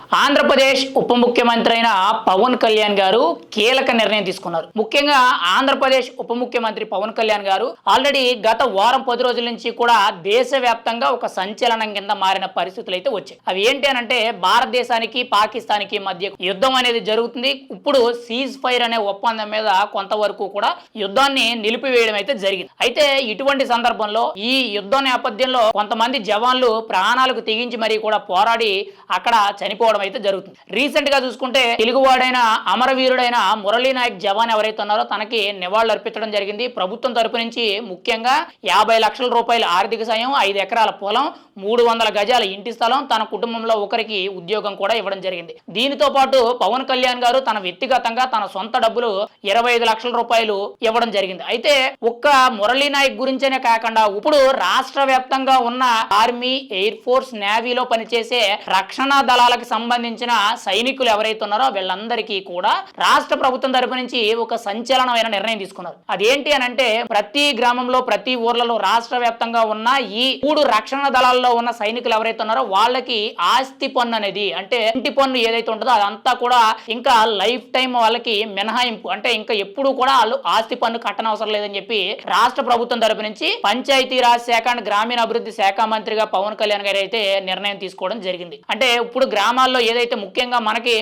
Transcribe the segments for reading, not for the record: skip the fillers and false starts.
ఆంధ్రప్రదేశ్ ఉప ముఖ్యమంత్రి అయిన పవన్ కళ్యాణ్ గారు కీలక నిర్ణయం తీసుకున్నారు. ముఖ్యంగా ఆంధ్రప్రదేశ్ ఉప ముఖ్యమంత్రి పవన్ కళ్యాణ్ గారు ఆల్రెడీ గత వారం 10 రోజుల నుంచి కూడా దేశవ్యాప్తంగా ఒక సంచలనం కింద మారిన పరిస్థితులు అయితే వచ్చాయి. అవి ఏంటి అనంటే భారతదేశానికి పాకిస్తాన్కి మధ్య యుద్ధం అనేది జరుగుతుంది. ఇప్పుడు సీజ్ ఫైర్ అనే ఒప్పందం మీద కొంతవరకు కూడా యుద్ధాన్ని నిలిపివేయడం అయితే జరిగింది. అయితే ఇటువంటి సందర్భంలో ఈ యుద్ధం నేపథ్యంలో కొంతమంది జవాన్లు ప్రాణాలకు తెగించి మరీ కూడా పోరాడి అక్కడ చనిపోవడం అయితే జరుగుతుంది. రీసెంట్ గా చూసుకుంటే తెలుగువాడైన అమరవీరుడైన మురళీ నాయక్ జవాన్ ఎవరైతే ఉన్నారో తనకి నివాళులు అర్పించడం జరిగింది. ప్రభుత్వం తరపు నుంచి ముఖ్యంగా 50 లక్షల రూపాయల ఆర్థిక సాయం, 5 ఎకరాల పొలం, 300 గజాల ఇంటి స్థలం, తన కుటుంబంలో ఒకరికి ఉద్యోగం కూడా ఇవ్వడం జరిగింది. దీనితో పాటు పవన్ కళ్యాణ్ గారు తన వ్యక్తిగతంగా తన సొంత డబ్బులు 25 లక్షల రూపాయలు ఇవ్వడం జరిగింది. అయితే ఒక్క మురళీ నాయక్ గురించేనే కాకుండా ఇప్పుడు రాష్ట్ర వ్యాప్తంగా ఉన్న ఆర్మీ, ఎయిర్ ఫోర్స్, నేవీలో పనిచేసే రక్షణ దళాలకు సంబంధించిన సైనికులు ఎవరైతే ఉన్నారో వీళ్ళందరికీ కూడా రాష్ట్ర ప్రభుత్వం తరపు నుంచి ఒక సంచలనమైన నిర్ణయం తీసుకున్నారు. అదేంటి అని అంటే ప్రతి గ్రామంలో, ప్రతి ఊర్లలో రాష్ట్ర వ్యాప్తంగా ఉన్న ఈ 3 రక్షణ దళాల్లో ఉన్న సైనికులు ఎవరైతే ఉన్నారో వాళ్ళకి ఆస్తి పన్ను అనేది, అంటే ఇంటి పన్ను ఏదైతే ఉంటుందో అదంతా కూడా ఇంకా లైఫ్ టైం వాళ్ళకి మినహాయింపు, అంటే ఇంకా ఎప్పుడు కూడా వాళ్ళు ఆస్తి పన్ను కట్టనవసరం లేదని చెప్పి రాష్ట్ర ప్రభుత్వం తరపు నుంచి పంచాయతీరాజ్ శాఖ అండ్ గ్రామీణ అభివృద్ధి శాఖ మంత్రిగా పవన్ కళ్యాణ్ గారు అయితే నిర్ణయం తీసుకోవడం జరిగింది. అంటే ఇప్పుడు గ్రామాల్లో ఏదైతే ముఖ్యంగా మనకి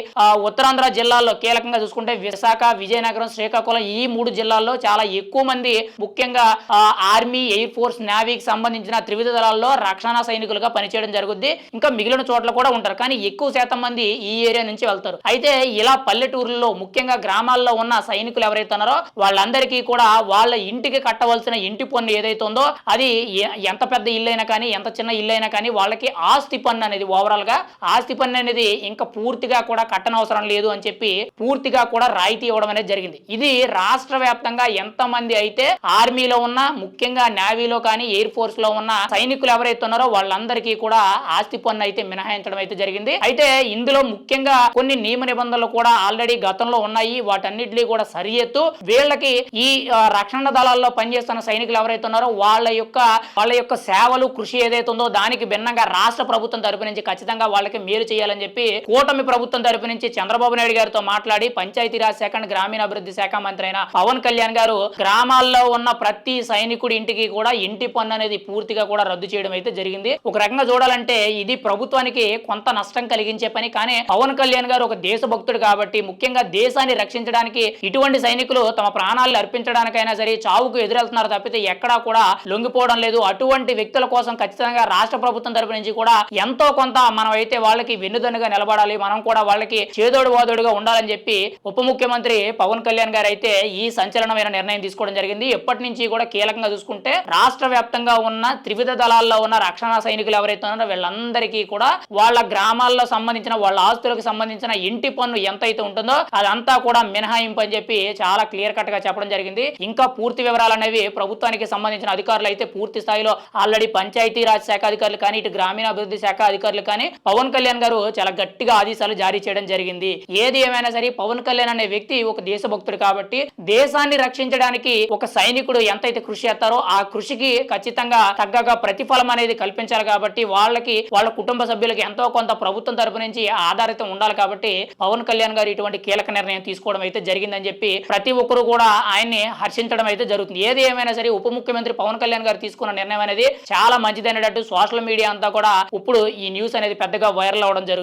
ఉత్తరాంధ్ర జిల్లాల్లో కీలకంగా చూసుకుంటే విశాఖ, విజయనగరం, శ్రీకాకుళం ఈ 3 జిల్లాల్లో చాలా ఎక్కువ మంది ముఖ్యంగా ఆర్మీ, ఎయిర్ ఫోర్స్, నేవీకి సంబంధించిన త్రివిధ దళాల్లో రక్షణ సైనికులుగా పనిచేయడం జరుగుద్ది. ఇంకా మిగిలిన చోట్ల కూడా ఉంటారు, కానీ ఎక్కువ శాతం మంది ఈ ఏరియా నుంచి వెళ్తారు. అయితే ఇలా పల్లెటూరులో ముఖ్యంగా గ్రామాల్లో ఉన్న సైనికులు ఎవరైతే ఉన్నారో వాళ్ళందరికీ కూడా వాళ్ళ ఇంటికి కట్టవలసిన ఇంటి పన్ను ఏదైతే ఉందో అది ఎంత పెద్ద ఇల్లు అయినా కానీ, ఎంత చిన్న ఇల్లు అయినా కానీ వాళ్ళకి ఆస్తి పన్ను అనేది ఓవరాల్ గా ఆస్తి పన్ను అనేది ఇంకా పూర్తిగా కూడా కట్టనవసరం లేదు అని చెప్పి పూర్తిగా కూడా రాయితీ ఇవ్వడం అనేది జరిగింది. ఇది రాష్ట్ర వ్యాప్తంగా ఎంతమంది అయితే ఆర్మీలో ఉన్న, ముఖ్యంగా నేవీలో కానీ ఎయిర్ ఫోర్స్ లో ఉన్న సైనికులు ఎవరైతే ఉన్నారో వాళ్ళందరికీ కూడా ఆస్తి పన్ను అయితే మినహాయించడం అయితే జరిగింది. అయితే ఇందులో ముఖ్యంగా కొన్ని నియమ నిబంధనలు కూడా ఆల్రెడీ గతంలో ఉన్నాయి. వాటన్నిటిని కూడా సరిఎత్తు వీళ్ళకి ఈ రక్షణ దళాల్లో పనిచేస్తున్న సైనికులు ఎవరైతే ఉన్నారో వాళ్ళ యొక్క సేవలు, కృషి ఏదైతే ఉందో దానికి భిన్నంగా రాష్ట్ర ప్రభుత్వం తరపు నుంచి ఖచ్చితంగా వాళ్ళకి మేలు చేయాలని చెప్పి కూటమి ప్రభుత్వం తరపు నుంచి చంద్రబాబు నాయుడు గారితో మాట్లాడి పంచాయతీరాజ్ శాఖ, గ్రామీణ అభివృద్ధి శాఖ మంత్రి అయిన పవన్ కళ్యాణ్ గారు గ్రామాల్లో ఉన్న ప్రతి సైనికుడి ఇంటికి కూడా ఇంటి పన్ను అనేది పూర్తిగా కూడా రద్దు చేయడం అయితే జరిగింది. ఒక రకంగా చూడాలంటే ఇది ప్రభుత్వానికి కొంత నష్టం కలిగించే పని, కానీ పవన్ కళ్యాణ్ గారు ఒక దేశభక్తుడు కాబట్టి ముఖ్యంగా దేశాన్ని రక్షించడానికి ఇటువంటి సైనికులు తమ ప్రాణాలను అర్పించడానికైనా సరే చావుకు ఎదురెళ్తున్నారు తప్పితే ఎక్కడా కూడా లొంగిపోవడం లేదు. అటువంటి వ్యక్తుల కోసం ఖచ్చితంగా రాష్ట్ర ప్రభుత్వం తరపు నుంచి కూడా ఎంతో కొంత మనం అయితే వాళ్ళకి వెన్నుదన్నుగా నిలబడాలి, మనం కూడా వాళ్ళకి చేదోడు వాదోడుగా ఉండాలని చెప్పి ఉప ముఖ్యమంత్రి పవన్ కళ్యాణ్ గారు అయితే ఈ సంచలనమైన నిర్ణయం తీసుకోవడం జరిగింది. ఎప్పటి నుంచి కూడా కీలకంగా చూసుకుంటే రాష్ట్ర వ్యాప్తంగా ఉన్న త్రివిధ దళాల్లో ఉన్న రక్షణ సైనికులు ఎవరైతే ఉన్నారో వీళ్ళందరికీ కూడా వాళ్ళ గ్రామాల్లో సంబంధించిన, వాళ్ళ ఆస్తులకు సంబంధించిన ఇంటి పన్ను ఎంతైతే ఉంటుందో అదంతా కూడా మినహాయింపు అని చెప్పి చాలా క్లియర్ కట్ గా చెప్పడం జరిగింది. ఇంకా పూర్తి వివరాలు అనేవి ప్రభుత్వానికి సంబంధించిన అధికారులు అయితే పూర్తి స్థాయిలో ఆల్రెడీ పంచాయతీరాజ్ శాఖ అధికారులు కానీ, ఇటు గ్రామీణ అభివృద్ధి శాఖ అధికారులు కానీ పవన్ కళ్యాణ్ గారు చాలా గట్టిగా ఆదేశాలు జారీ చేయడం జరిగింది. ఏది ఏమైనా సరే పవన్ కళ్యాణ్ అనే వ్యక్తి ఒక దేశభక్తుడు కాబట్టి దేశాన్ని రక్షించడానికి ఒక సైనికుడు ఎంతైతే కృషి చేస్తారో ఆ కృషికి ఖచ్చితంగా తగ్గగా ప్రతిఫలం అనేది కల్పించాలి. కాబట్టి వాళ్ళకి, వాళ్ళ కుటుంబ సభ్యులకి ఎంతో కొంత ప్రభుత్వం తరపు నుంచి ఆధారితం ఉండాలి. కాబట్టి పవన్ కళ్యాణ్ గారు ఇటువంటి కీలక నిర్ణయం తీసుకోవడం అయితే జరిగిందని చెప్పి ప్రతి ఒక్కరు కూడా ఆయన్ని హర్షించడం అయితే జరుగుతుంది. ఏది ఏమైనా సరే ఉప ముఖ్యమంత్రి పవన్ కళ్యాణ్ గారు తీసుకున్న నిర్ణయం అనేది చాలా మంచిదనేటట్టు సోషల్ మీడియా అంతా కూడా ఇప్పుడు ఈ న్యూస్ అనేది పెద్దగా వైరల్ అవడం జరుగుతుంది.